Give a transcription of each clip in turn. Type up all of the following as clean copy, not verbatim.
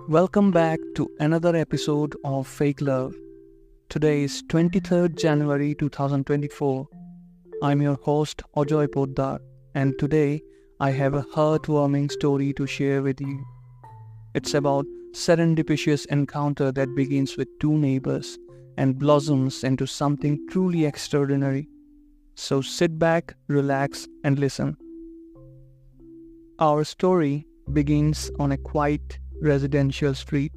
Welcome back to another episode of Fake Love. Today is 23rd January 2024. I'm your host Ajoy Poddar, and today I have a heartwarming story to share with you. It's about serendipitous encounter that begins with two neighbors and blossoms into something truly extraordinary. So sit back, relax, and listen. Our story begins on a quiet residential street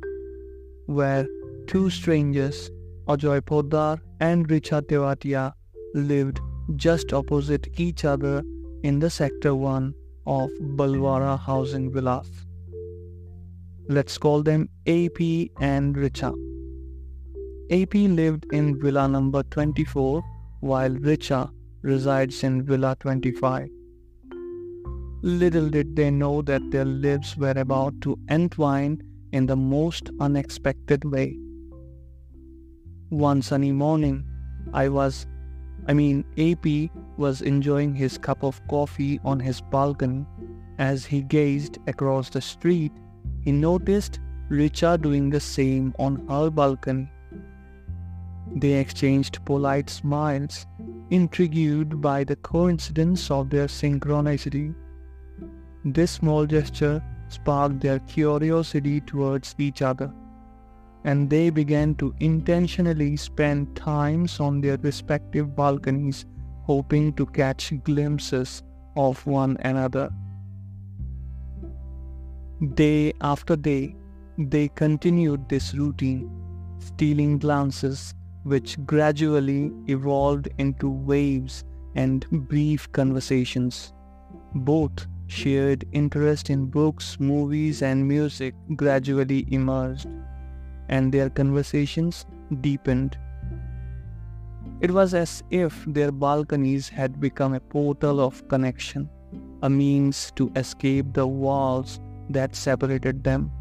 where two strangers, Ajoy Poddar and Richa Tewatia, lived just opposite each other in the Sector 1 of Balwara housing villas. Let's call them AP and Richa. AP lived in villa number 24 while Richa resides in villa 25. Little did they know that their lives were about to entwine in the most unexpected way. One sunny morning, AP was enjoying his cup of coffee on his balcony. As he gazed across the street, he noticed Richa doing the same on her balcony. They exchanged polite smiles, intrigued by the coincidence of their synchronicity. This small gesture sparked their curiosity towards each other, and they began to intentionally spend times on their respective balconies, hoping to catch glimpses of one another. Day after day, they continued this routine, stealing glances which gradually evolved into waves and brief conversations. Both shared interest in books, movies, and music gradually emerged, and their conversations deepened. It was as if their balconies had become a portal of connection, a means to escape the walls that separated them.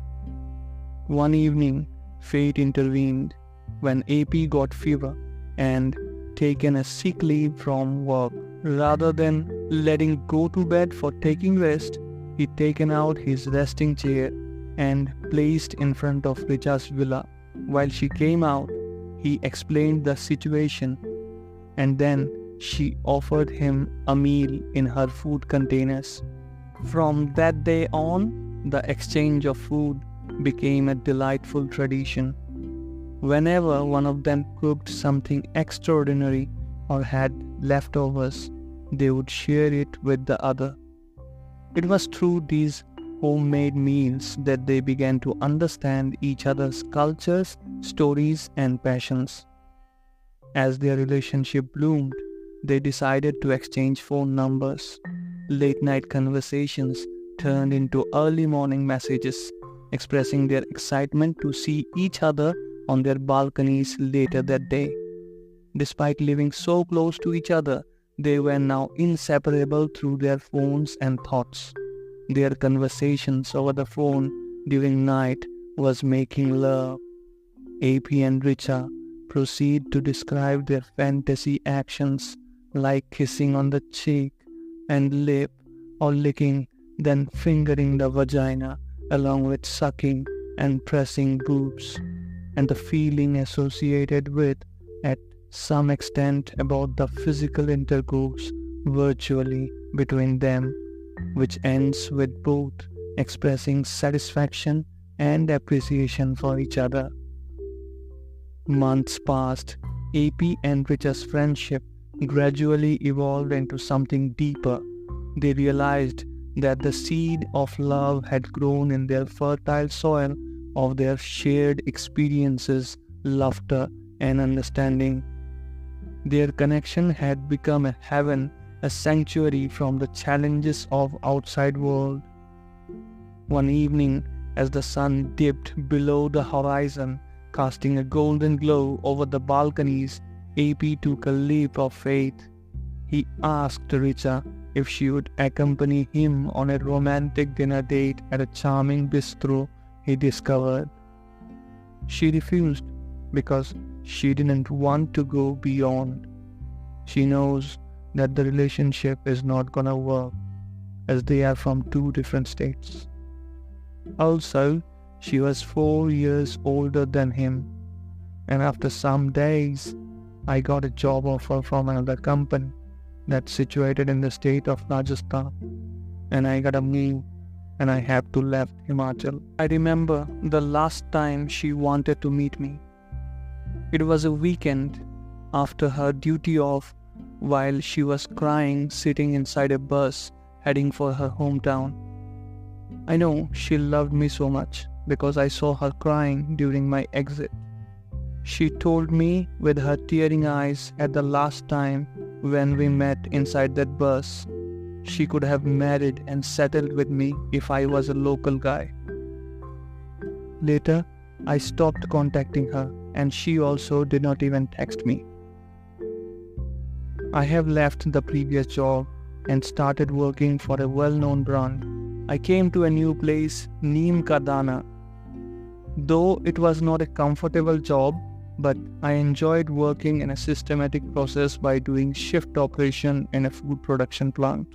One evening, fate intervened when AP got fever and taken a sick leave from work. Rather than letting go to bed for taking rest, he taken out his resting chair and placed in front of Richa's villa. While she came out, he explained the situation, and then she offered him a meal in her food containers. From that day on, the exchange of food became a delightful tradition. Whenever one of them cooked something extraordinary or had leftovers, they would share it with the other. It was through these homemade meals that they began to understand each other's cultures, stories, and passions. As their relationship bloomed, they decided to exchange phone numbers. Late-night conversations turned into early morning messages, expressing their excitement to see each other on their balconies later that day. Despite living so close to each other, they were now inseparable through their phones and thoughts. Their conversations over the phone during night was making love. AP and Richa proceed to describe their fantasy actions like kissing on the cheek and lip or licking, then fingering the vagina along with sucking and pressing boobs, and the feeling associated with, at some extent, about the physical intercourse virtually between them, which ends with both expressing satisfaction and appreciation for each other. Months passed. AP and Richa's friendship gradually evolved into something deeper. They realized that the seed of love had grown in their fertile soil of their shared experiences, laughter, and understanding. Their connection had become a heaven, a sanctuary from the challenges of outside world. One evening, as the sun dipped below the horizon, casting a golden glow over the balconies, AP took a leap of faith. He asked Richa if she would accompany him on a romantic dinner date at a charming bistro he discovered. She refused because she didn't want to go beyond. She knows that the relationship is not gonna work as they are from two different states. Also, She was 4 years older than him, and after some days, I got a job offer from another company that's situated in the state of Rajasthan, and I got a move and I have to left Himachal. I remember the last time she wanted to meet me. It was a weekend after her duty off while she was crying sitting inside a bus heading for her hometown. I know she loved me so much because I saw her crying during my exit. She told me with her tearing eyes at the last time when we met inside that bus, she could have married and settled with me if I was a local guy. Later, I stopped contacting her and she also did not even text me. I have left the previous job and started working for a well-known brand. I came to a new place, Neem Ka Dana. Though it was not a comfortable job, but I enjoyed working in a systematic process by doing shift operation in a food production plant.